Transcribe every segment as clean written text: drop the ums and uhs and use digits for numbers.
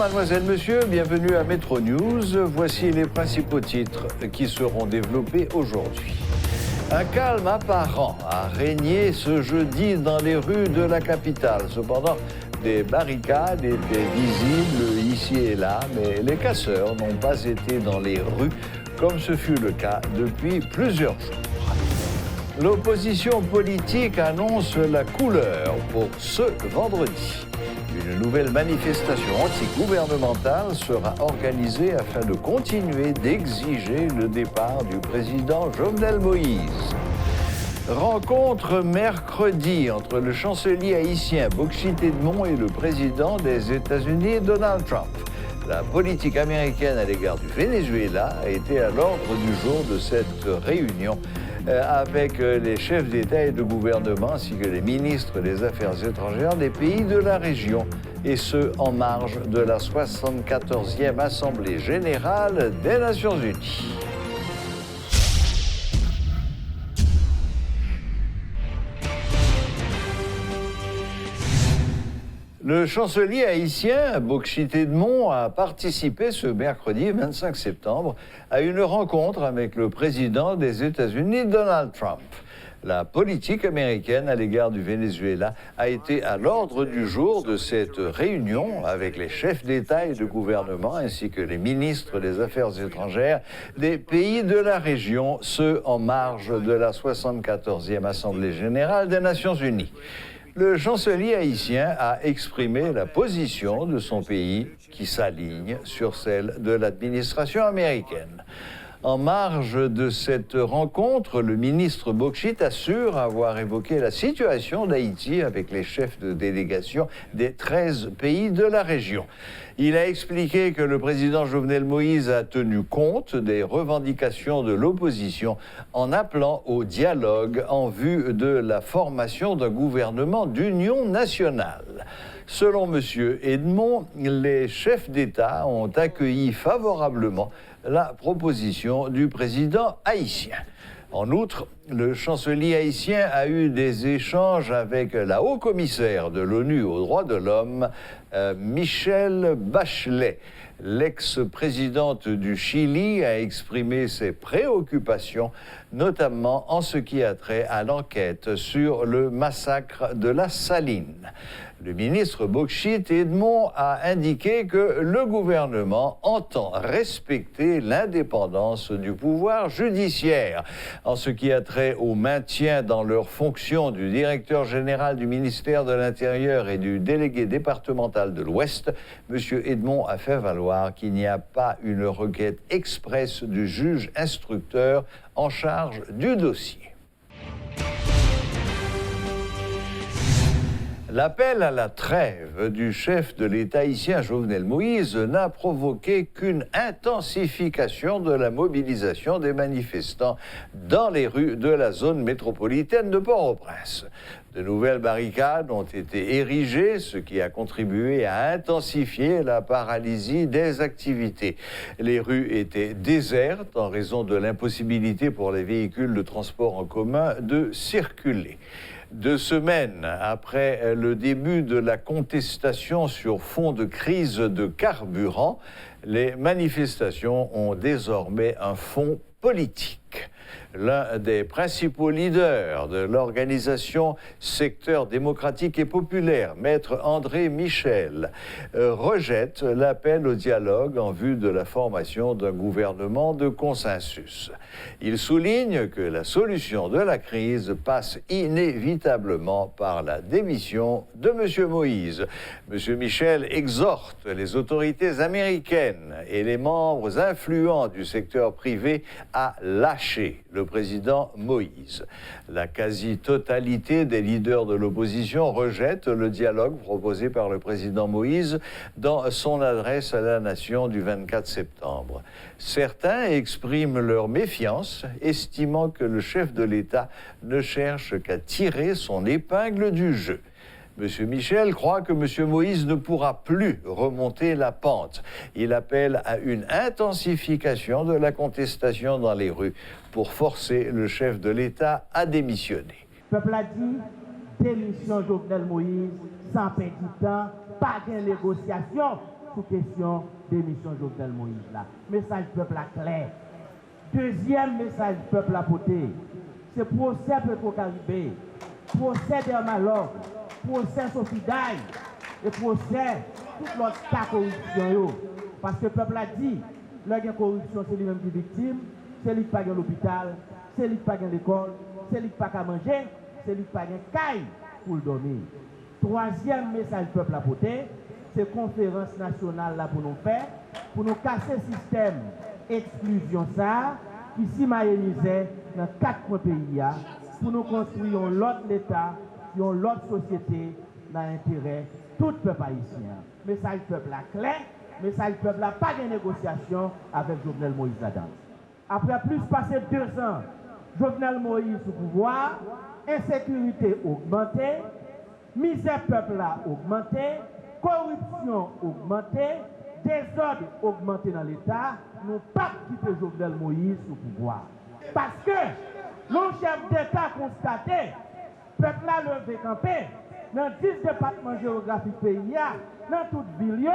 mademoiselle, monsieur, bienvenue à Métro News. Voici les principaux titres qui seront développés aujourd'hui. Un calme apparent a régné ce jeudi dans les rues de la capitale. Cependant, des barricades étaient visibles ici et là, mais les casseurs n'ont pas été dans les rues comme ce fut le cas depuis plusieurs jours. L'opposition politique annonce la couleur pour ce vendredi. Une nouvelle manifestation anti-gouvernementale sera organisée afin de continuer d'exiger le départ du président Jovenel Moïse. Rencontre mercredi entre le chancelier haïtien Boksit Edmond et le président des États-Unis Donald Trump. La politique américaine à l'égard du Venezuela a été à l'ordre du jour de cette réunion avec les chefs d'État et de gouvernement ainsi que les ministres des Affaires étrangères des pays de la région, et ce, en marge de la 74e Assemblée générale des Nations unies. Le chancelier haïtien Boksit Edmond a participé ce mercredi 25 septembre à une rencontre avec le président des États-Unis, Donald Trump. La politique américaine à l'égard du Venezuela a été à l'ordre du jour de cette réunion avec les chefs d'État et de gouvernement ainsi que les ministres des Affaires étrangères des pays de la région, ce en marge de la 74e Assemblée générale des Nations unies. Le chancelier haïtien a exprimé la position de son pays qui s'aligne sur celle de l'administration américaine. En marge de cette rencontre, le ministre Boksit assure avoir évoqué la situation d'Haïti avec les chefs de délégation des 13 pays de la région. Il a expliqué que le président Jovenel Moïse a tenu compte des revendications de l'opposition en appelant au dialogue en vue de la formation d'un gouvernement d'union nationale. Selon M. Edmond, les chefs d'État ont accueilli favorablement la proposition du président haïtien. En outre, le chancelier haïtien a eu des échanges avec la haut-commissaire de l'ONU aux droits de l'homme, Michelle Bachelet. L'ex-présidente du Chili a exprimé ses préoccupations, notamment en ce qui a trait à l'enquête sur le massacre de la Saline. Le ministre Boksit Edmond a indiqué que le gouvernement entend respecter l'indépendance du pouvoir judiciaire. En ce qui a trait au maintien dans leurs fonctions du directeur général du ministère de l'Intérieur et du délégué départemental de l'Ouest, M. Edmond a fait valoir qu'il n'y a pas une requête expresse du juge instructeur en charge du dossier. L'appel à la trêve du chef de l'État haïtien Jovenel Moïse n'a provoqué qu'une intensification de la mobilisation des manifestants dans les rues de la zone métropolitaine de Port-au-Prince. De nouvelles barricades ont été érigées, ce qui a contribué à intensifier la paralysie des activités. Les rues étaient désertes en raison de l'impossibilité pour les véhicules de transport en commun de circuler. 2 semaines après le début de la contestation sur fond de crise de carburant, les manifestations ont désormais un fond politique. L'un des principaux leaders de l'organisation Secteur démocratique et populaire, Maître André Michel, rejette l'appel au dialogue en vue de la formation d'un gouvernement de consensus. Il souligne que la solution de la crise passe inévitablement par la démission de M. Moïse. M. Michel exhorte les autorités américaines et les membres influents du secteur privé à lâcher le président Moïse. La quasi-totalité des leaders de l'opposition rejette le dialogue proposé par le président Moïse dans son adresse à la nation du 24 septembre. Certains expriment leur méfiance, estimant que le chef de l'État ne cherche qu'à tirer son épingle du jeu. M. Michel croit que M. Moïse ne pourra plus remonter la pente. Il appelle à une intensification de la contestation dans les rues pour forcer le chef de l'État à démissionner. Le peuple a dit démission Jovenel Moïse, sans perdre du temps, pas de négociation. sous question d'émission Jovenel Moïse là. Message peuple à clair. Deuxième message peuple à porter, c'est procès Petro-Caribé, procès Dermalog, procès Sofidaï et procès tout l'autre cas corruption. Parce que le peuple a dit, la corruption c'est lui-même qui est victime, c'est lui qui pague l'hôpital, c'est lui qui pague l'école, c'est lui qui pague à manger, c'est lui qui pague caille pour le dormir. Troisième message peuple à porter, c'est conférence nationale là pour nous faire, pour nous casser le système exclusion ça, qui s'imagnisait dans 4 pays, pour nous construire l'autre État, l'autre société, dans l'intérêt de tout peuple haïtien. Message peuple à clair, message peuple à pas de négociation avec Jovenel Moïse là-dedans. Après plus passé 2 ans, Jovenel Moïse au pouvoir, insécurité augmentée, misère peuple a augmenté, corruption augmentée, désordre augmenté dans l'État, nous pas quitter Jovenel Moïse au pouvoir. Parce que le chef d'État constaté, peuple a levé campé, dans 10 départements géographiques pays, dans toute ville,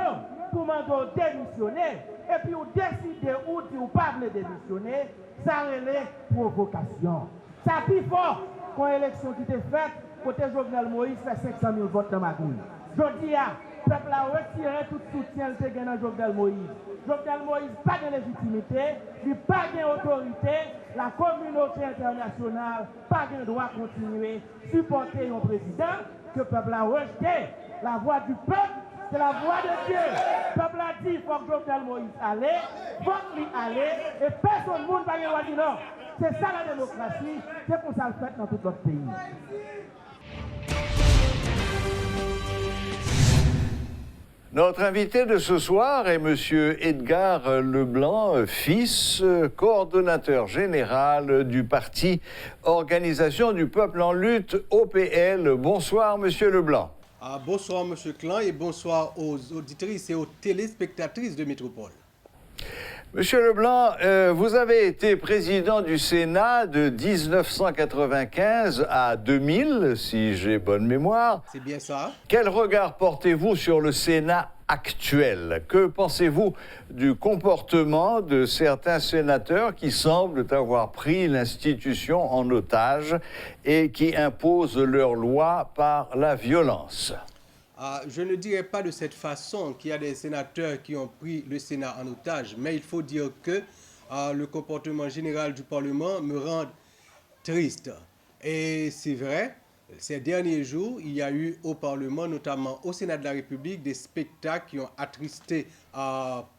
pour demander démissionner, et puis vous décidez où si vous pas voulez démissionner, ça relève provocation. Ça plus fort quand l'élection qui était faite, côté Jovenel Moïse fait 500 000 votes dans ma commune. Je dis, le peuple a retiré tout soutien de dans Jovenel Moïse. Jovenel Moïse n'a pas de légitimité, il n'a pas d'autorité, la communauté internationale n'a pas de droit de continuer à supporter un président que le peuple a rejeté. La voix du peuple, c'est la voix de Dieu. Le peuple a dit, il faut que Jovenel Moïse aille, il faut qu'il aille, et personne ne va dire non. C'est ça la démocratie, c'est pour ça le fait dans tout notre pays. Notre invité de ce soir est M. Edgar Leblanc, fils, coordonnateur général du parti Organisation du Peuple en Lutte, OPL. Bonsoir, M. Leblanc. Bonsoir, M. Clan, et bonsoir aux auditrices et aux téléspectatrices de Métropole. Monsieur Leblanc, vous avez été président du Sénat de 1995 à 2000, si j'ai bonne mémoire. C'est bien ça. Quel regard portez-vous sur le Sénat actuel? Que pensez-vous du comportement de certains sénateurs qui semblent avoir pris l'institution en otage et qui imposent leurs lois par la violence? Je ne dirais pas de cette façon qu'il y a des sénateurs qui ont pris le Sénat en otage, mais il faut dire que le comportement général du Parlement me rend triste. Et c'est vrai, ces derniers jours, il y a eu au Parlement, notamment au Sénat de la République, des spectacles qui ont attristé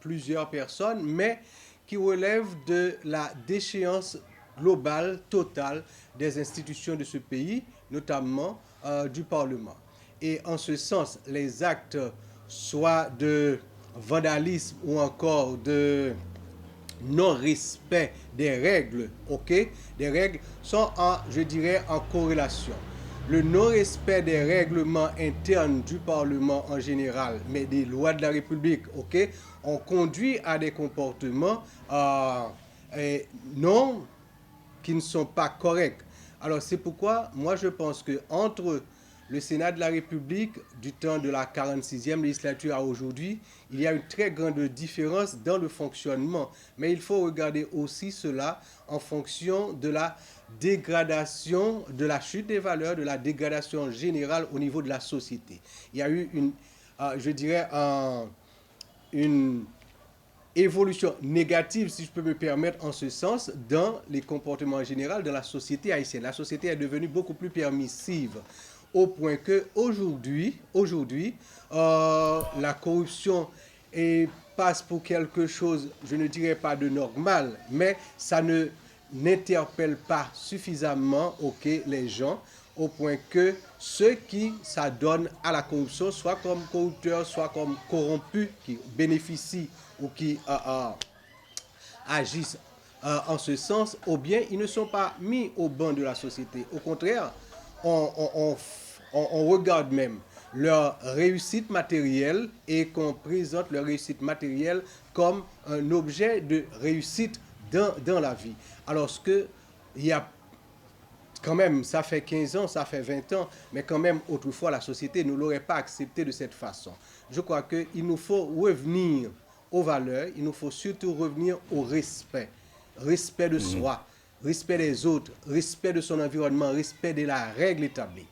plusieurs personnes, mais qui relèvent de la déchéance globale, totale des institutions de ce pays, notamment du Parlement. Et en ce sens, les actes soit de vandalisme ou encore de non-respect des règles, des règles sont, je dirais, en corrélation. Le non-respect des règlements internes du Parlement en général, mais des lois de la République, ont conduit à des comportements qui ne sont pas corrects. Alors c'est pourquoi moi je pense que entre le Sénat de la République du temps de la 46e législature à aujourd'hui, il y a une très grande différence dans le fonctionnement. Mais il faut regarder aussi cela en fonction de la dégradation, de la chute des valeurs, de la dégradation générale au niveau de la société. Il y a eu une évolution négative, si je peux me permettre, en ce sens, dans les comportements en général de la société haïtienne. La société est devenue beaucoup plus permissive, au point que aujourd'hui, la corruption passe pour quelque chose, je ne dirais pas de normal, mais ça n'interpelle pas suffisamment les gens, au point que ceux qui s'adonnent à la corruption, soit comme corrupteurs, soit comme corrompus, qui bénéficient ou qui agissent en ce sens, ou bien ils ne sont pas mis au banc de la société. Au contraire, on regarde même leur réussite matérielle et qu'on présente leur réussite matérielle comme un objet de réussite dans la vie. Alors qu'il y a quand même, ça fait 15 ans, ça fait 20 ans, mais quand même, autrefois, la société ne l'aurait pas accepté de cette façon. Je crois qu'il nous faut revenir aux valeurs, il nous faut surtout revenir au respect. Respect de soi, respect des autres, respect de son environnement, respect de la règle établie.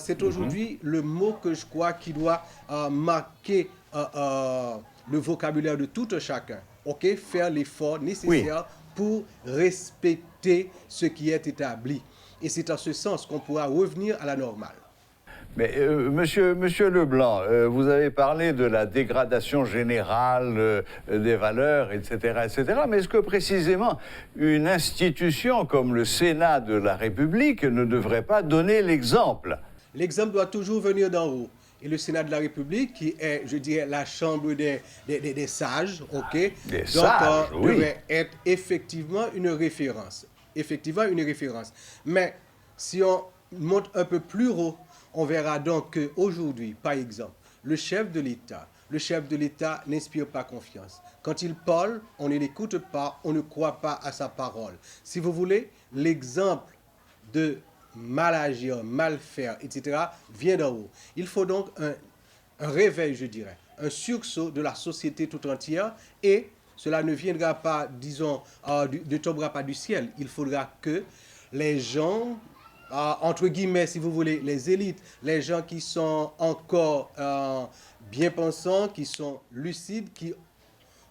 C'est aujourd'hui le mot que je crois qui doit marquer le vocabulaire de tout un chacun. OK, faire l'effort nécessaire pour respecter ce qui est établi. Et c'est en ce sens qu'on pourra revenir à la normale. Mais monsieur Leblanc, vous avez parlé de la dégradation générale des valeurs, etc., etc. Mais est-ce que précisément une institution comme le Sénat de la République ne devrait pas donner l'exemple? L'exemple doit toujours venir d'en haut. Et le Sénat de la République, qui est, je dirais, la chambre des sages, OK? Des sages, oui. Devrait être effectivement une référence. Effectivement, une référence. Mais si on monte un peu plus haut, on verra donc qu'aujourd'hui, par exemple, le chef de l'État n'inspire pas confiance. Quand il parle, on ne l'écoute pas, on ne croit pas à sa parole. Si vous voulez, l'exemple de mal agir, mal faire, etc., vient d'en haut. Il faut donc un réveil, je dirais, un sursaut de la société tout entière, et cela ne viendra pas, disons, ne tombera pas du ciel. Il faudra que les gens, entre guillemets, si vous voulez, les élites, les gens qui sont encore bien pensants, qui sont lucides, qui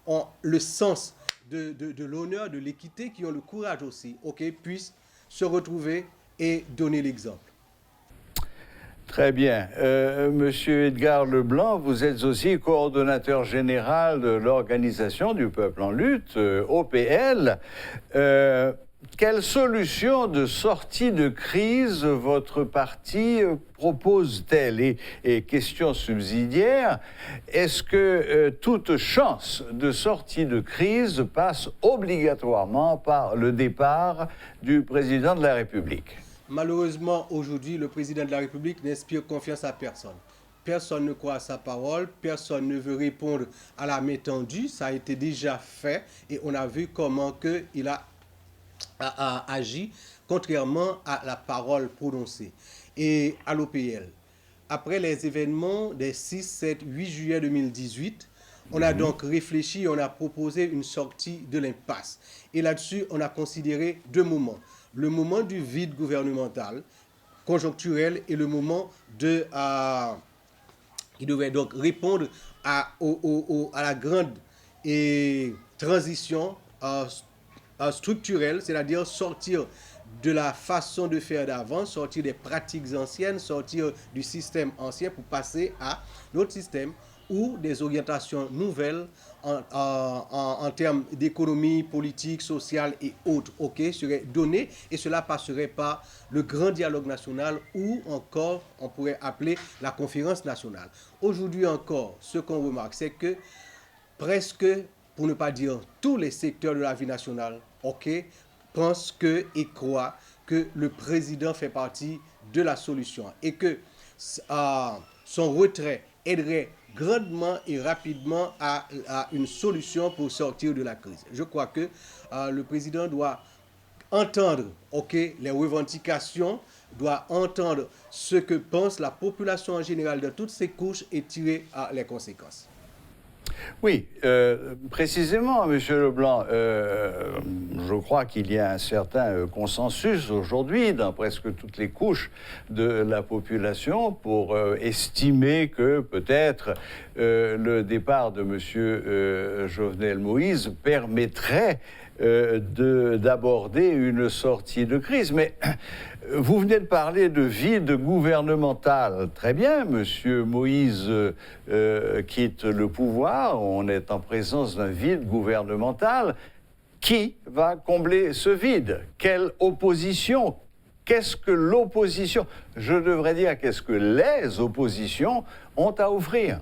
ont le sens de l'honneur, de l'équité, qui ont le courage aussi, OK, puissent se retrouver et donner l'exemple. Très bien. Monsieur Edgar Leblanc, vous êtes aussi coordonnateur général de l'Organisation du Peuple en Lutte, OPL. Quelle solution de sortie de crise votre parti propose-t-elle? Et question subsidiaire, est-ce que toute chance de sortie de crise passe obligatoirement par le départ du président de la République? Malheureusement, aujourd'hui, le président de la République n'inspire confiance à personne. Personne ne croit à sa parole, personne ne veut répondre à la main tendue. Ça a été déjà fait et on a vu comment il a agi contrairement à la parole prononcée. Et à l'OPL, après les événements des 6, 7, 8 juillet 2018, on a donc réfléchi, on a proposé une sortie de l'impasse. Et là-dessus, on a considéré deux moments. Le moment du vide gouvernemental, conjoncturel, et le moment qui devait donc répondre à la grande transition structurelle, c'est-à-dire sortir de la façon de faire d'avant, sortir des pratiques anciennes, sortir du système ancien pour passer à notre système ou des orientations nouvelles en termes d'économie, politique, sociale et autres, seraient données, et cela passerait par le grand dialogue national ou encore on pourrait appeler la conférence nationale. Aujourd'hui encore, ce qu'on remarque, c'est que presque, pour ne pas dire tous les secteurs de la vie nationale, pensent et croient que le président fait partie de la solution et que son retrait aiderait grandement et rapidement à une solution pour sortir de la crise. Je crois que le président doit entendre les revendications, doit entendre ce que pense la population en général de toutes ses couches et tirer les conséquences. Oui, précisément, Monsieur Leblanc, je crois qu'il y a un certain consensus aujourd'hui dans presque toutes les couches de la population pour estimer que peut-être le départ de Monsieur Jovenel Moïse permettrait d'aborder une sortie de crise. Mais vous venez de parler de vide gouvernemental. Très bien, Monsieur Moïse quitte le pouvoir. On est en présence d'un vide gouvernemental. Qui va combler ce vide? Quelle opposition? Qu'est-ce que l'opposition, je devrais dire, qu'est-ce que les oppositions ont à offrir?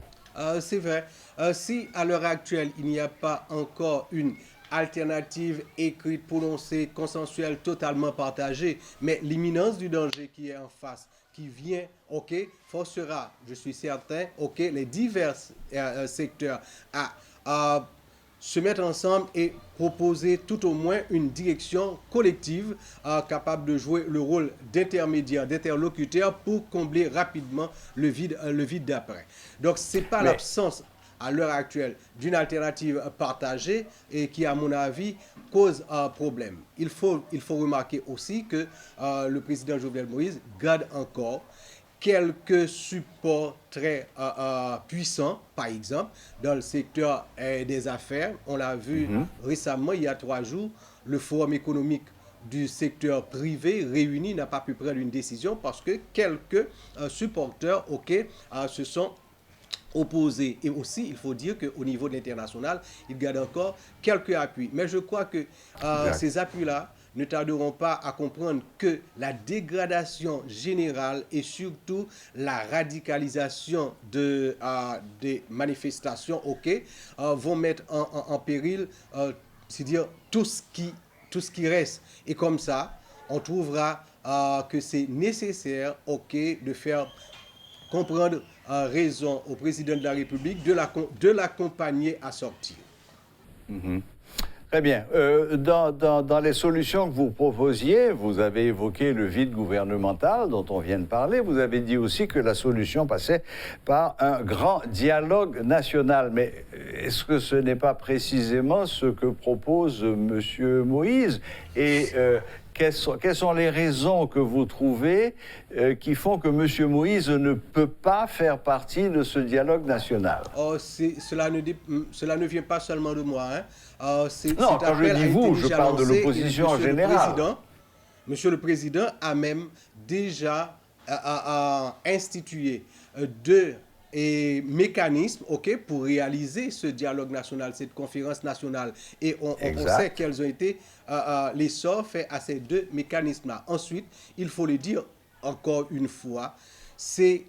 C'est vrai. Si à l'heure actuelle, il n'y a pas encore une alternative écrite, prononcée, consensuelle, totalement partagée, mais l'imminence du danger qui est en face, qui vient, forcera, je suis certain, les divers secteurs à se mettre ensemble et proposer tout au moins une direction collective capable de jouer le rôle d'intermédiaire, d'interlocuteur pour combler rapidement le vide d'après. Donc, ce n'est pas l'absence à l'heure actuelle d'une alternative partagée et qui, à mon avis, cause un problème. Il faut remarquer aussi que le président Jovenel Moïse garde encore quelques supports très puissants, par exemple, dans le secteur des affaires. On l'a vu récemment, il y a 3 jours, le Forum économique du secteur privé réuni n'a pas pu prendre une décision parce que quelques supporters se sont opposés. Et aussi, il faut dire qu'au niveau de l'international, il garde encore quelques appuis. Mais je crois que ces appuis-là ne tarderont pas à comprendre que la dégradation générale et surtout la radicalisation des manifestations vont mettre en péril c'est-à-dire tout ce qui reste. Et comme ça, on trouvera que c'est nécessaire de faire comprendre raison au président de la République de l'accompagner à sortir. Très bien. Dans les solutions que vous proposiez, vous avez évoqué le vide gouvernemental dont on vient de parler. Vous avez dit aussi que la solution passait par un grand dialogue national. Mais est-ce que ce n'est pas précisément ce que propose M. Moïse? Et quelles sont les raisons que vous trouvez qui font que M. Moïse ne peut pas faire partie de ce dialogue national? Cela ne vient pas seulement de moi. Non, quand je dis vous, je parle de l'opposition en général. Monsieur le Président a même déjà institué 2 mécanismes pour réaliser ce dialogue national, cette conférence nationale. Et on sait quels ont été les sorts faits à ces 2 mécanismes-là. Ensuite, il faut le dire encore une fois, c'est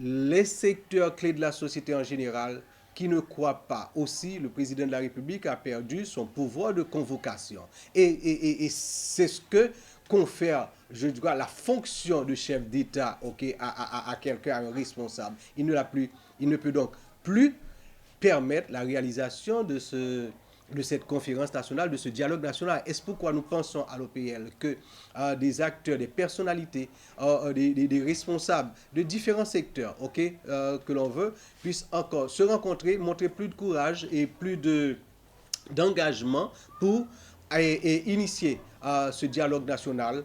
les secteurs clés de la société en général qui ne croient pas. Aussi, le président de la République a perdu son pouvoir de convocation. Et c'est ce que confère, je dirais, la fonction de chef d'État à quelqu'un, à un responsable. Il ne peut donc plus permettre la réalisation de cette conférence nationale, de ce dialogue national. Est-ce pourquoi nous pensons à l'OPL que des acteurs, des personnalités, des responsables de différents secteurs que l'on veut, puissent encore se rencontrer, montrer plus de courage et plus d'engagement pour initier ce dialogue national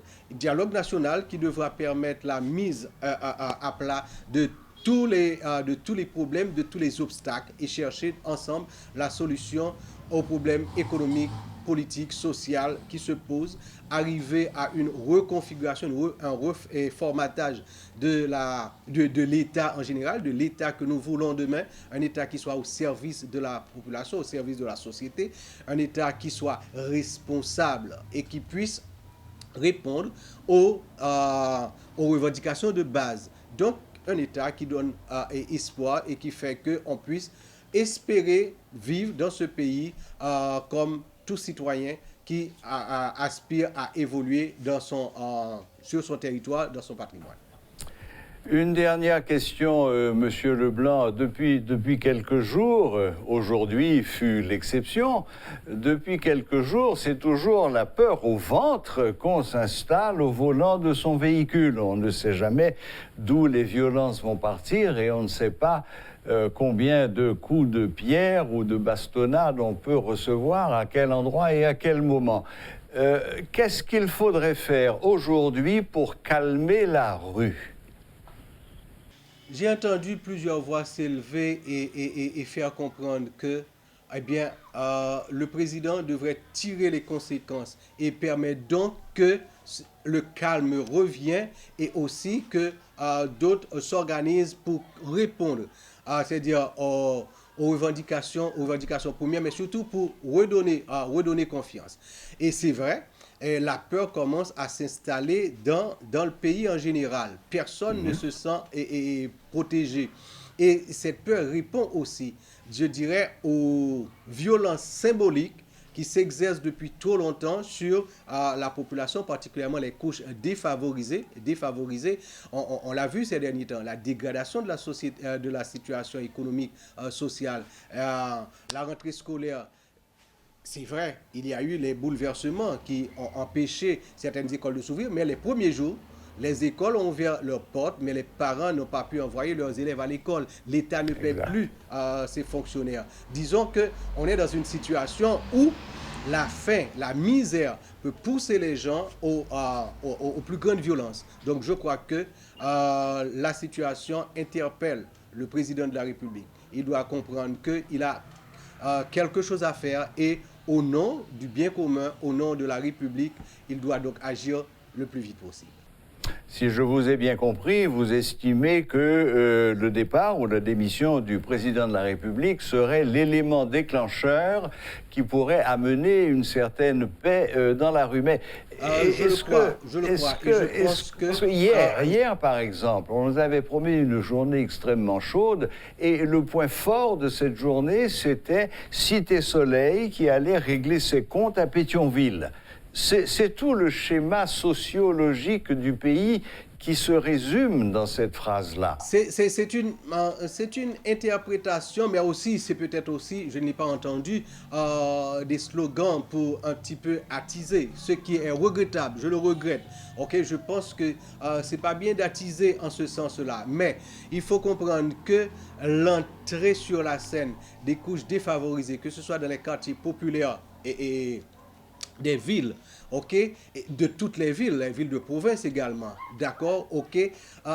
qui devra permettre la mise à plat de tous les problèmes, de tous les obstacles et chercher ensemble la solution aux problèmes économiques, politiques, sociaux qui se posent, arriver à une reconfiguration, un reformatage de l'État en général, de l'État que nous voulons demain, un État qui soit au service de la population, au service de la société, un État qui soit responsable et qui puisse répondre aux revendications de base. Donc, un État qui donne espoir et qui fait qu'on puisse espérer vivre dans ce pays comme tout citoyen qui aspire à évoluer sur son territoire, dans son patrimoine. Une dernière question, Monsieur Leblanc. Depuis quelques jours, aujourd'hui fut l'exception, depuis quelques jours, c'est toujours la peur au ventre qu'on s'installe au volant de son véhicule. On ne sait jamais d'où les violences vont partir et on ne sait pas combien de coups de pierre ou de bastonnade on peut recevoir, à quel endroit et à quel moment. Qu'est-ce qu'il faudrait faire aujourd'hui pour calmer la rue? J'ai entendu plusieurs voix s'élever et faire comprendre que le président devrait tirer les conséquences et permettre donc que le calme revienne et aussi que d'autres s'organisent pour répondre, c'est-à-dire aux revendications premières, mais surtout pour redonner confiance. Et c'est vrai, la peur commence à s'installer dans le pays en général. Personne ne se sent protégé. Et cette peur répond aussi, je dirais, aux violences symboliques qui s'exercent depuis trop longtemps sur la population, particulièrement les couches défavorisées. On l'a vu ces derniers temps, la dégradation de la société, de la situation économique, sociale, la rentrée scolaire c'est vrai, il y a eu les bouleversements qui ont empêché certaines écoles de s'ouvrir, mais les premiers jours, les écoles ont ouvert leurs portes, mais les parents n'ont pas pu envoyer leurs élèves à l'école. L'État ne paie plus ses fonctionnaires. Disons qu'on est dans une situation où la faim, la misère peut pousser les gens aux plus grandes violences. Donc je crois que la situation interpelle le président de la République. Il doit comprendre qu'il a quelque chose à faire et au nom du bien commun, au nom de la République, il doit donc agir le plus vite possible. Si je vous ai bien compris, vous estimez que le départ ou la démission du président de la République serait l'élément déclencheur qui pourrait amener une certaine paix dans la rue. Mais je le crois. Je pense que hier, par exemple, on nous avait promis une journée extrêmement chaude et le point fort de cette journée, c'était Cité Soleil qui allait régler ses comptes à Pétionville. C'est tout le schéma sociologique du pays qui se résume dans cette phrase-là. C'est une interprétation, mais aussi, c'est peut-être aussi, je n'ai pas entendu, des slogans pour un petit peu attiser, ce qui est regrettable, je le regrette. Ok, je pense que c'est pas bien d'attiser en ce sens-là, mais il faut comprendre que l'entrée sur la scène des couches défavorisées, que ce soit dans les quartiers populaires et des villes, ok, de toutes les villes de province également, d'accord, ok,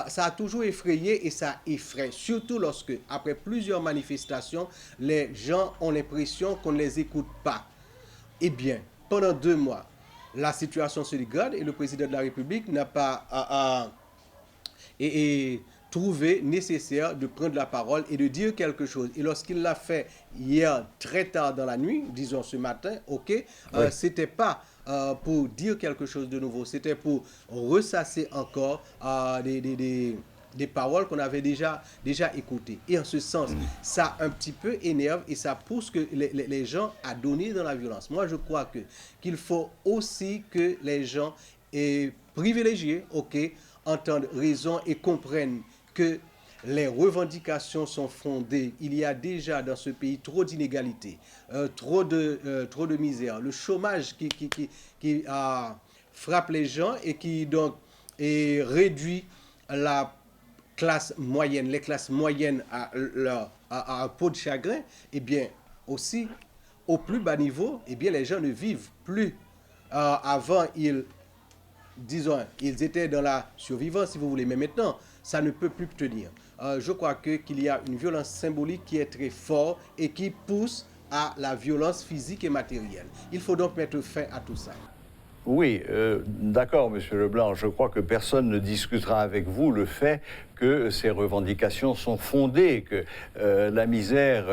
ça a toujours effrayé et ça effraie, surtout lorsque, après plusieurs manifestations, les gens ont l'impression qu'on ne les écoute pas. Eh bien, pendant 2 mois, la situation se dégrade et le président de la République n'a pas trouvé nécessaire de prendre la parole et de dire quelque chose. Et lorsqu'il l'a fait hier très tard dans la nuit, disons ce matin, ok, c'était pas pour dire quelque chose de nouveau, c'était pour ressasser encore des paroles qu'on avait déjà écoutées. Et en ce sens, ça un petit peu énerve et ça pousse que les gens à donner dans la violence. Moi, je crois qu'il faut aussi que les gens privilégiés, ok, entendent raison et comprennent que les revendications sont fondées. Il y a déjà dans ce pays trop d'inégalités, trop de misère, le chômage qui frappe les gens et qui donc réduit la classe moyenne, les classes moyennes à un pot de chagrin. Eh bien, aussi, au plus bas niveau, eh bien, les gens ne vivent plus. Avant, ils étaient dans la survivance, si vous voulez, mais maintenant, ça ne peut plus tenir. Je crois qu'il y a une violence symbolique qui est très forte et qui pousse à la violence physique et matérielle. Il faut donc mettre fin à tout ça. Oui, d'accord, Monsieur Leblanc. Je crois que personne ne discutera avec vous le fait que ces revendications sont fondées, que la misère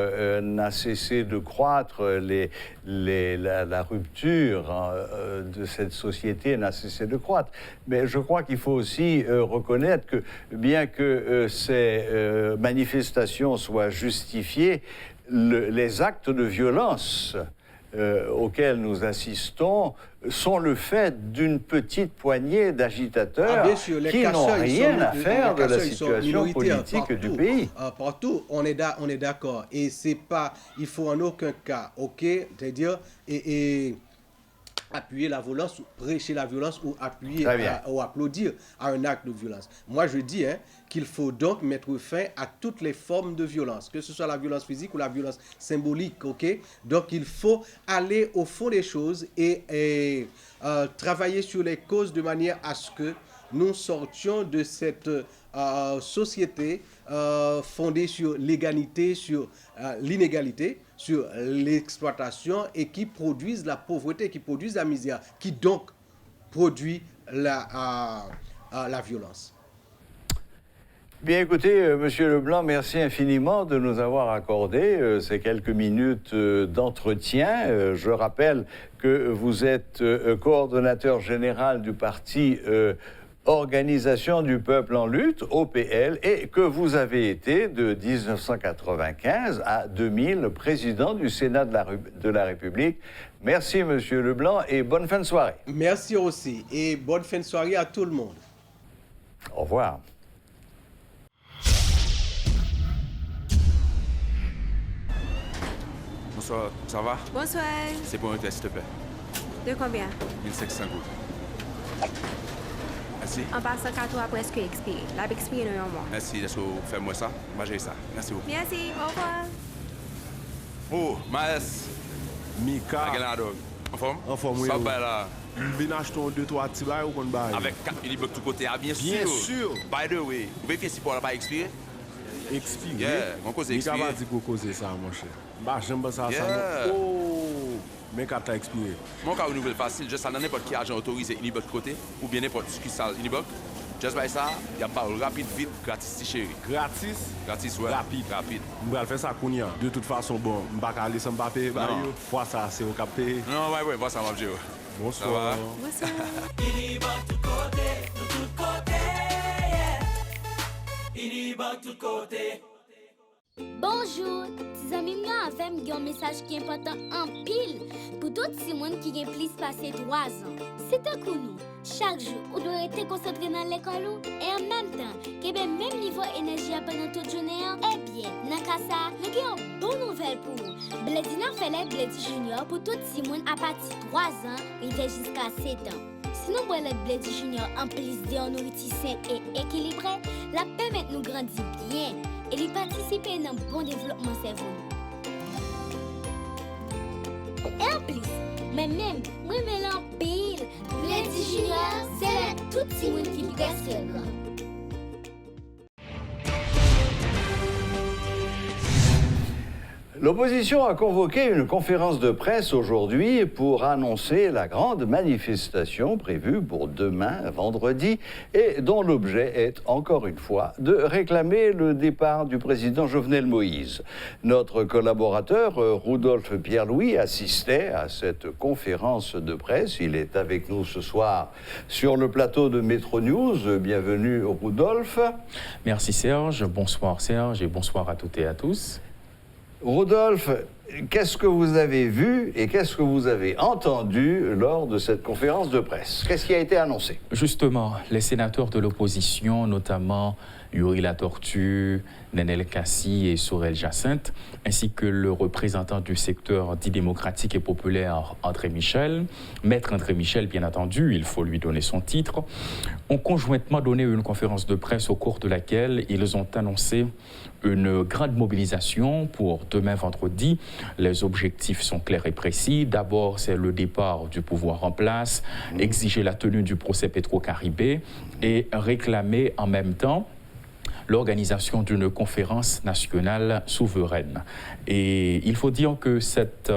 n'a cessé de croître, la rupture de cette société n'a cessé de croître. Mais je crois qu'il faut aussi reconnaître que, bien que ces manifestations soient justifiées, les actes de violence auxquels nous assistons sont le fait d'une petite poignée d'agitateurs qui n'ont rien à faire de la situation politique du pays. Partout, on est d'accord. Et c'est pas, il faut en aucun cas, ok, c'est-à-dire, appuyer la violence, ou prêcher la violence, ou appuyer ou applaudir à un acte de violence. Moi, je dis qu'il faut donc mettre fin à toutes les formes de violence, que ce soit la violence physique ou la violence symbolique, ok? Donc, il faut aller au fond des choses et travailler sur les causes de manière à ce que nous sortions de cette société fondée sur l'égalité, sur l'inégalité, sur l'exploitation et qui produisent la pauvreté, qui produisent la misère, qui donc produit la violence. Bien écoutez, Monsieur Leblanc, merci infiniment de nous avoir accordé ces quelques minutes d'entretien. Je rappelle que vous êtes coordonnateur général du parti Organisation du Peuple en Lutte, OPL, et que vous avez été de 1995 à 2000 président du Sénat de la République. Merci, Monsieur Leblanc, et bonne fin de soirée. Merci aussi, et bonne fin de soirée à tout le monde. Au revoir. Bonsoir, ça va? Bonsoir. C'est pour un test, s'il te plaît. De combien? 1500 gouttes. Merci. En passant, quand tu as presque expiré. La expiré dans un mois. Merci, laisse-moi faire moi ça. Moi, j'ai ça. Merci beaucoup. Merci, au revoir. Oh, Maes. Mika, Regarde, dog. En forme? En forme, oui. Ça va là. vin acheter 2-3 petits bails ou qu'on baille? Avec 4 Unibuck tout côté, ah, bien sûr. Bien sûr. By the way, vous vérifiez si pour la pas expiré? Expiré. Yeah, on cause Mika expiré. va dire qu'on cause ça, mon cher. Bah, j'aime pas ça, Yeah. ça. Oh, mais quand t'as expiré. Mon cas, une nouvelle facile, juste dans n'importe qui agent autorisé Unibuck côté, ou bien n'importe qui sale Unibuck. Just by ça, il y a pas rapide, vite, gratis, si chéri. Gratis. Gratis, ouais. Rapide. Rapide. Je vais faire ça qu'on y a. De toute façon, bon, je ne vais pas aller sans papier. Non. Fois ça, c'est au capé. Non, ouais, moi ça m'a dit. Bonsoir. Bonsoir. Bonjour, tes amis moi avec un message qui est important en pile pour tout le monde qui a plus passé 3 ans. C'est un coup nous. Chaque jour, on doit être concentré dans l'école et en même temps, qu'il y ait même niveau d'énergie pendant toute journée. Eh bien, dans ça, nous avons une bonne nouvelle pour vous. Bledina fait les Bledi Junior pour tout le monde à partir de 3 ans et jusqu'à 7 ans. Si nous prenons le Bledi Junior en plus de nourriture saine et équilibrée, la permet de nous grandir bien et de participer à un bon développement cerveau. Et en plus, mais même, moi, je m'en pile. Bledi Junior, c'est là tout le monde qui peut. L'opposition a convoqué une conférence de presse aujourd'hui pour annoncer la grande manifestation prévue pour demain, vendredi, et dont l'objet est, encore une fois, de réclamer le départ du président Jovenel Moïse. Notre collaborateur, Rudolph Pierre-Louis, assistait à cette conférence de presse. Il est avec nous ce soir sur le plateau de Metro News. Bienvenue, Rudolph. Merci Serge, bonsoir Serge et bonsoir à toutes et à tous. Rodolphe, qu'est-ce que vous avez vu et qu'est-ce que vous avez entendu lors de cette conférence de presse? Qu'est-ce qui a été annoncé? Justement, les sénateurs de l'opposition, notamment Yuri Latortue, Nenel Kassi et Sorel Jacinthe, ainsi que le représentant du secteur dit démocratique et populaire André Michel, Maître André Michel bien entendu, il faut lui donner son titre, ont conjointement donné une conférence de presse au cours de laquelle ils ont annoncé une grande mobilisation pour demain vendredi. Les objectifs sont clairs et précis. D'abord, c'est le départ du pouvoir en place, exiger la tenue du procès Petro-Caribé et réclamer en même temps l'organisation d'une conférence nationale souveraine. Et il faut dire que cette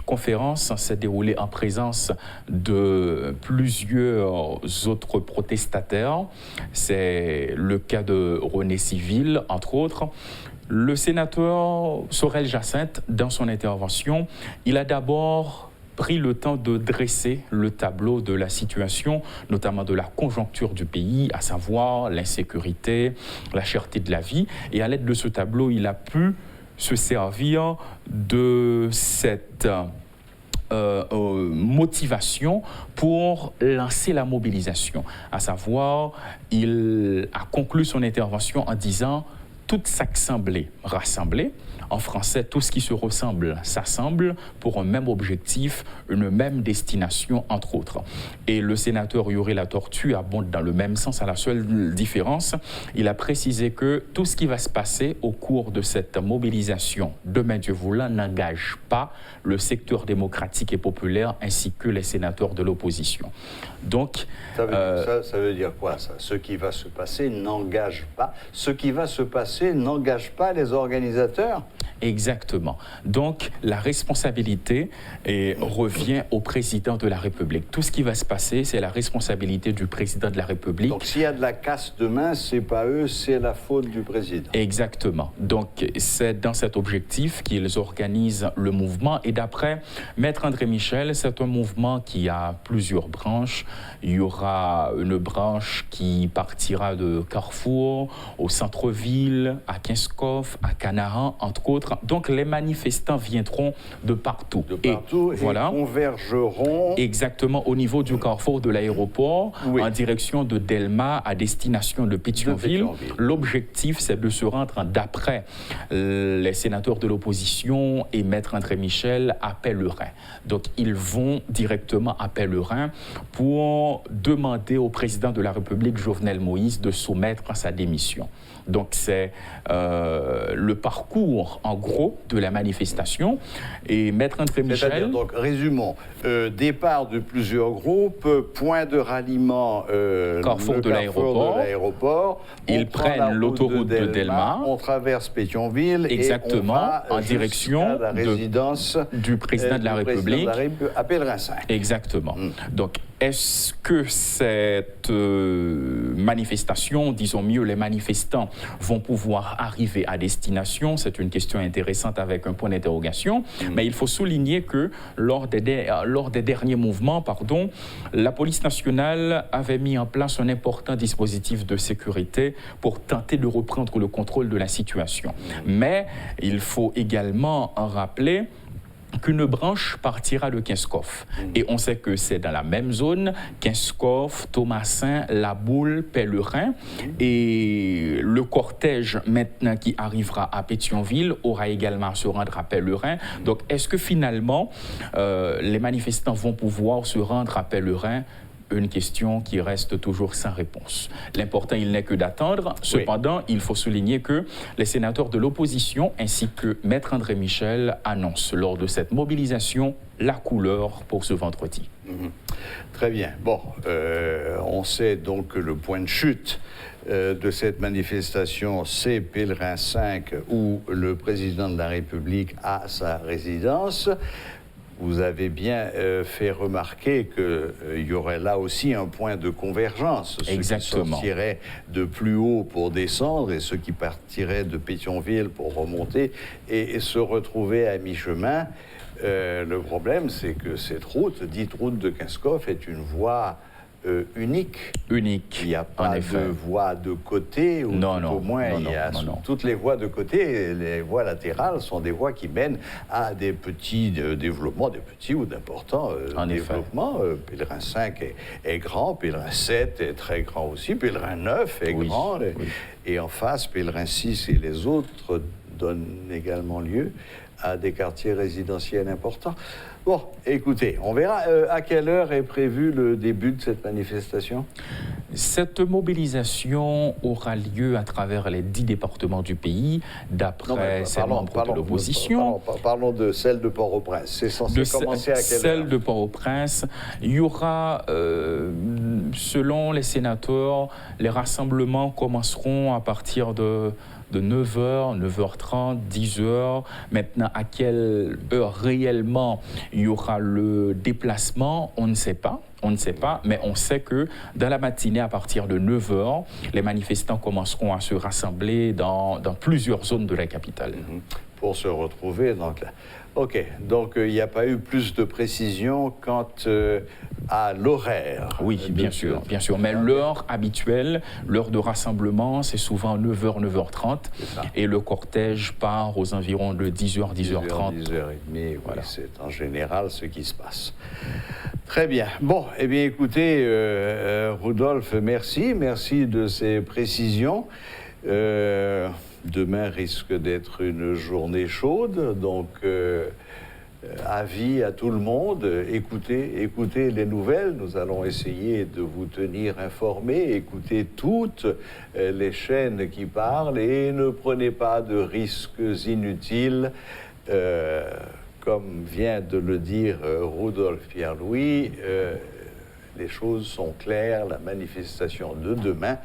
conférence s'est déroulée en présence de plusieurs autres protestataires. C'est le cas de René Civil, entre autres. Le sénateur Sorel Jacinthe, dans son intervention, il a d'abord pris le temps de dresser le tableau de la situation, notamment de la conjoncture du pays, à savoir l'insécurité, la cherté de la vie. Et à l'aide de ce tableau, il a pu se servir de cette motivation pour lancer la mobilisation. À savoir, il a conclu son intervention en disant « Toute s'assembler, rassembler ». En français, tout ce qui se ressemble s'assemble pour un même objectif, une même destination, entre autres. Et le sénateur Yuri Latortue abonde dans le même sens, à la seule différence. Il a précisé que tout ce qui va se passer au cours de cette mobilisation, demain Dieu voulant, n'engage pas le secteur démocratique et populaire ainsi que les sénateurs de l'opposition. Donc, ça veut dire quoi, ça? Ce qui va se passer n'engage pas. Ce qui va se passer n'engage pas les organisateurs? Exactement. Donc, la responsabilité revient au président de la République. Tout ce qui va se passer, c'est la responsabilité du président de la République. Donc, s'il y a de la casse demain, c'est pas eux, c'est la faute du président. Exactement. Donc, c'est dans cet objectif qu'ils organisent le mouvement. Et d'après Maître André Michel, c'est un mouvement qui a plusieurs branches. Il y aura une branche qui partira de Carrefour, au centre-ville, à Kinskov, à Canaran, entre autres. Donc les manifestants viendront de partout. Et voilà, convergeront exactement au niveau du carrefour de l'aéroport, en direction de Delma à destination de Pétionville. L'objectif, c'est de se rendre d'après les sénateurs de l'opposition et Maître André Michel à Pellerin. Donc ils vont directement à Pellerin pour demander au président de la République, Jovenel Moïse, de soumettre sa démission. Donc c'est le parcours en gros de la manifestation. Et Maître André Michel... Donc résumons, départ de plusieurs groupes, point de ralliement carrefour de l'aéroport. Ils prennent l'autoroute de Delma. On traverse Pétionville. Exactement, et on va en direction la résidence du président de la République. À Pellerin 5. Exactement. Donc est-ce que cette manifestation, disons mieux, les manifestants vont pouvoir arriver à destination? C'est une question intéressante avec un point d'interrogation. Mais il faut souligner que lors des derniers mouvements, la police nationale avait mis en place un important dispositif de sécurité pour tenter de reprendre le contrôle de la situation. Mais il faut également en rappeler qu'une branche partira de Kinskov. Et on sait que c'est dans la même zone, Kinskov, Thomasin, La Boule, Pellerin. Et le cortège maintenant qui arrivera à Pétionville aura également à se rendre à Pellerin. Donc est-ce que finalement les manifestants vont pouvoir se rendre à Pellerin? Une question qui reste toujours sans réponse. L'important, il n'est que d'attendre. Cependant, il faut souligner que les sénateurs de l'opposition ainsi que Maître André Michel annoncent lors de cette mobilisation la couleur pour ce vendredi. Très bien. Bon, on sait donc que le point de chute de cette manifestation, c'est Pellerin 5, où le président de la République a sa résidence. Vous avez bien fait remarquer qu'il y aurait là aussi un point de convergence. Exactement. Ceux qui sortiraient de plus haut pour descendre et ceux qui partiraient de Pétionville pour remonter et se retrouver à mi-chemin. Le problème, c'est que cette route, dite route de Kinskov, est une voie unique. Unique. Il n'y a pas de voie de côté, ou au moins toutes les voies de côté, les voies latérales sont des voies qui mènent à des petits développements, des petits ou d'importants développements. Pellerin 5 est grand, Pellerin 7 est très grand aussi, Pellerin 9 est grand, et en face, Pellerin 6 et les autres donnent également lieu à des quartiers résidentiels importants. Bon, écoutez, on verra à quelle heure est prévu le début de cette manifestation. Cette mobilisation aura lieu à travers les 10 départements du pays, d'après ces membres de l'opposition. Parlons de celle de Port-au-Prince. C'est censé commencer à quelle heure? Celle de Port-au-Prince, il y aura, selon les sénateurs, les rassemblements commenceront à partir de 9h, 9h30, 10h. Maintenant, à quelle heure réellement il y aura le déplacement, on ne sait pas. On ne sait pas, mais on sait que dans la matinée, à partir de 9h, les manifestants commenceront à se rassembler dans plusieurs zones de la capitale. Pour se retrouver donc là. OK, donc il n'y a pas eu plus de précision quant à l'horaire. Oui, bien sûr. Mais l'heure habituelle, l'heure de rassemblement, c'est souvent 9h, 9h30. Et le cortège part aux environs de 10h, 10h30. 10h30, voilà. C'est en général ce qui se passe. Très bien. Bon, eh bien écoutez, Rudolph, merci de ces précisions. Demain risque d'être une journée chaude, donc avis à tout le monde, écoutez les nouvelles, nous allons essayer de vous tenir informés, écoutez toutes les chaînes qui parlent et ne prenez pas de risques inutiles. Comme vient de le dire Rudolph Pierre-Louis, les choses sont claires, la manifestation de demain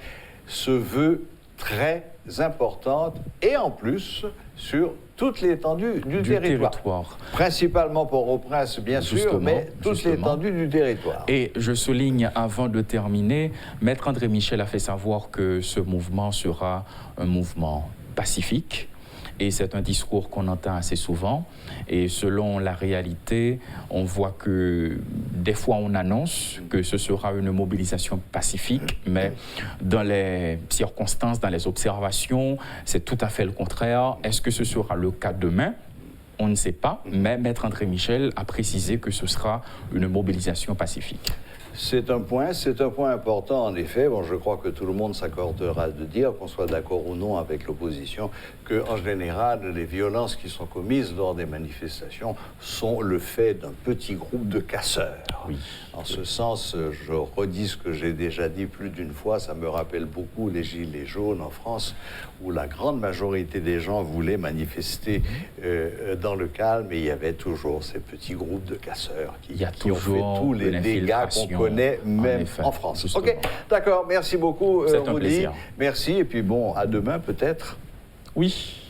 se veut très importante et en plus sur toute l'étendue du territoire. Principalement Port-au-Prince, bien sûr, mais toute l'étendue du territoire. Et je souligne, avant de terminer, Maître André Michel a fait savoir que ce mouvement sera un mouvement pacifique et c'est un discours qu'on entend assez souvent. Et selon la réalité, on voit que des fois on annonce que ce sera une mobilisation pacifique, mais dans les circonstances, dans les observations, c'est tout à fait le contraire. Est-ce que ce sera le cas demain ? On ne sait pas, mais Maître André Michel a précisé que ce sera une mobilisation pacifique. C'est un point important en effet. Bon, je crois que tout le monde s'accordera de dire, qu'on soit d'accord ou non avec l'opposition, qu'en général, les violences qui sont commises lors des manifestations sont le fait d'un petit groupe de casseurs. Oui. En ce sens, je redis ce que j'ai déjà dit plus d'une fois, ça me rappelle beaucoup les Gilets jaunes en France, où la grande majorité des gens voulaient manifester dans le calme, et il y avait toujours ces petits groupes de casseurs qui ont fait tous les dégâts qu'on connaît, même en France. Justement. Ok, d'accord, merci beaucoup, C'est un Rudy. plaisir. Merci, et puis bon, à demain peut-être. Oui,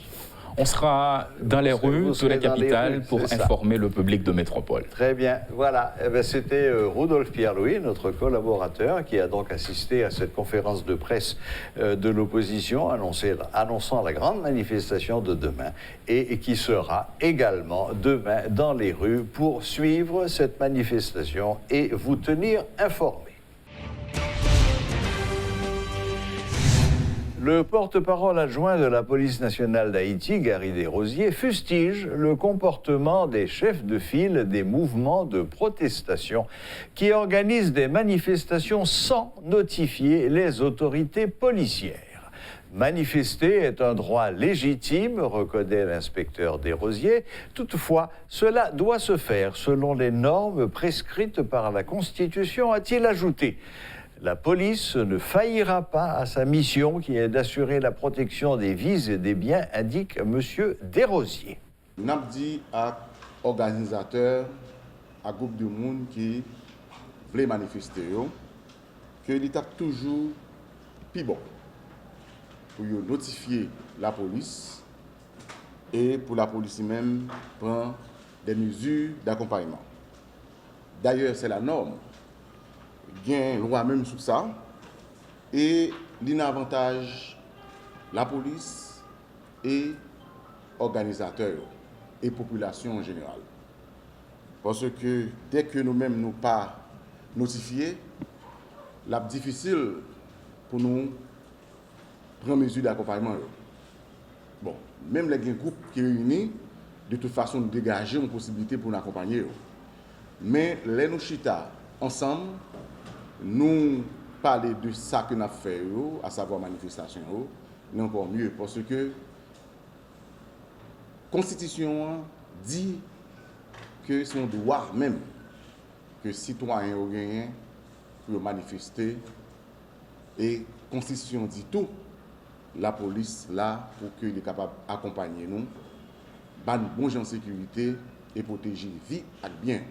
on sera dans les rues de la capitale pour informer le public de métropole. Très bien, voilà. Eh bien, c'était Rudolf Pierre-Louis, notre collaborateur, qui a donc assisté à cette conférence de presse de l'opposition annonçant la grande manifestation de demain et qui sera également demain dans les rues pour suivre cette manifestation et vous tenir informés. Le porte-parole adjoint de la police nationale d'Haïti, Gary Desrosiers, fustige le comportement des chefs de file des mouvements de protestation qui organisent des manifestations sans notifier les autorités policières. Manifester est un droit légitime, reconnaît l'inspecteur Desrosiers. Toutefois, cela doit se faire selon les normes prescrites par la Constitution, a-t-il ajouté. La police ne faillira pas à sa mission qui est d'assurer la protection des vies et des biens, indique M. Desrosiers. Nous avons dit à organisateurs, à groupe de monde qui voulaient manifester, que l'État toujours plus bon pour notifier la police et pour la police même prendre des mesures d'accompagnement. D'ailleurs, c'est la norme. Il y a une loi même sur ça, et l'inavantage la police et organisateurs et population en général. Parce que dès que nous-mêmes nous pas notifiés, c'est difficile pour nous prendre mesure d'accompagnement. Bon, même les groupes qui réunissent, de toute façon, nous dégager une possibilité pour nous accompagner. Mais les nous chita ensemble, nous parler de ça que nous avons fait, à savoir manifestation, mais encore mieux, parce que la Constitution dit que c'est un droit même que citoyens ont gagné pour manifester, et la Constitution dit tout, la police là pour qu'il est capable d'accompagner nous, ban bon gens en sécurité et protéger vie et bien.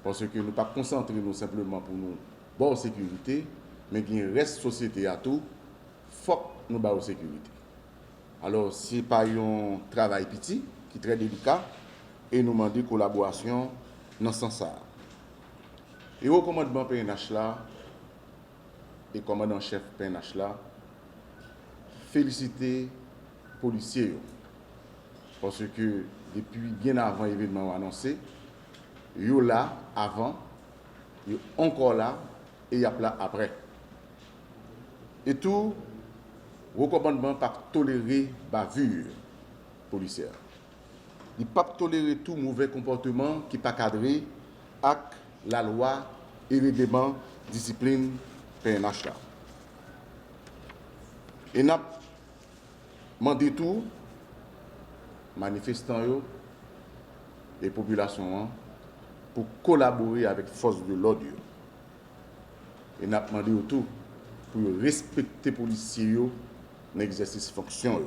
Parce que nous ne pas concentrer nous simplement pour nous bonne sécurité, mais qu'il reste société à tout, faut que nous bonne sécurité. Alors, ce n'est pas un travail petit, qui est très délicat, et nous demandons collaboration dans ce sens-là. Et au commandement PNH là, et commandant-chef PNH là, féliciter les policiers. Parce que depuis bien avant l'événement annoncé, ils sont là avant, ils sont encore là, et il y a là après. Et tout, recommandement pas tolérer bavure policière. Il ne pas tolérer tout mauvais comportement qui n'est pas cadré avec la loi et règlement discipline PNH. Et nous avons demandé tout, manifestants et populations, pour collaborer avec les forces de l'ordre. Et nous avons demandé tout pour respecter les policiers dans l'exercice de fonction.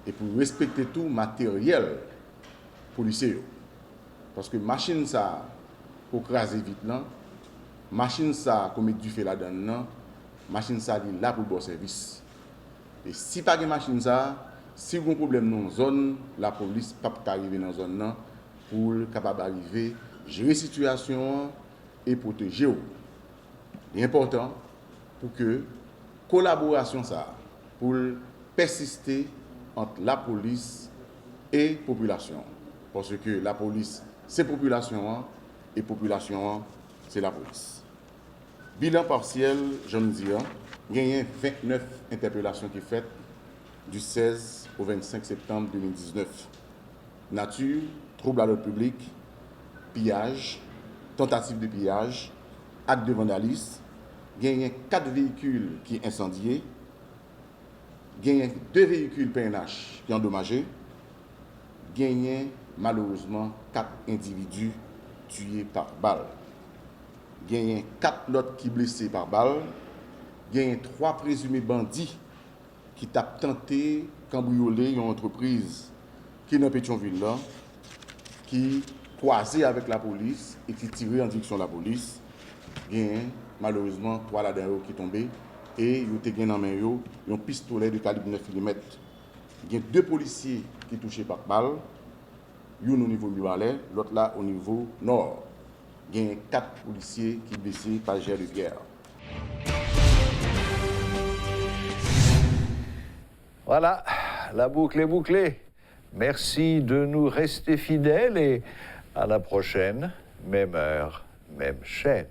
Et pour respecter tout matériel policier. Parce que machine ça, pour craser vite, machine ça, pour mettre du feu là-dedans, machine ça, il est là pour le bon service. Et si pas de machine ça, si vous avez un problème dans la zone, la police ne peut pas arriver dans la zone pour capable d'arriver, gérer la situation et protéger. C'est important pour que la collaboration, ça, pour persister entre la police et la population. Parce que la police, c'est la population, et la population, c'est la police. Bilan partiel, je me dis, il y a 29 interpellations qui sont faites du 16 au 25 septembre 2019. Nature, trouble à l'ordre public, pillage, tentative de pillage, acte de vandalisme. Il y a 4 véhicules qui sont incendiés. Il y a 2 véhicules PNH qui sont endommagés. Il y a malheureusement 4 individus tués par balle. Il y a 4 autres qui sont blessés par balle. Il y a 3 présumés bandits qui ont tenté de cambrioler une entreprise qui est dans Pétionville, là, qui croisait avec la police et qui tirait en direction de la police. Il y a malheureusement 3 là-dedans qui sont tombés et ils ont dans main un pistolet de calibre 9 mm. Il y a 2 policiers qui sont touchés par balle, un au niveau Mirebalais, l'autre là au niveau nord. Il y a 4 policiers qui sont blessés par jet de pierre. Voilà, la boucle est bouclée. Merci de nous rester fidèles et à la prochaine, même heure, même chaîne.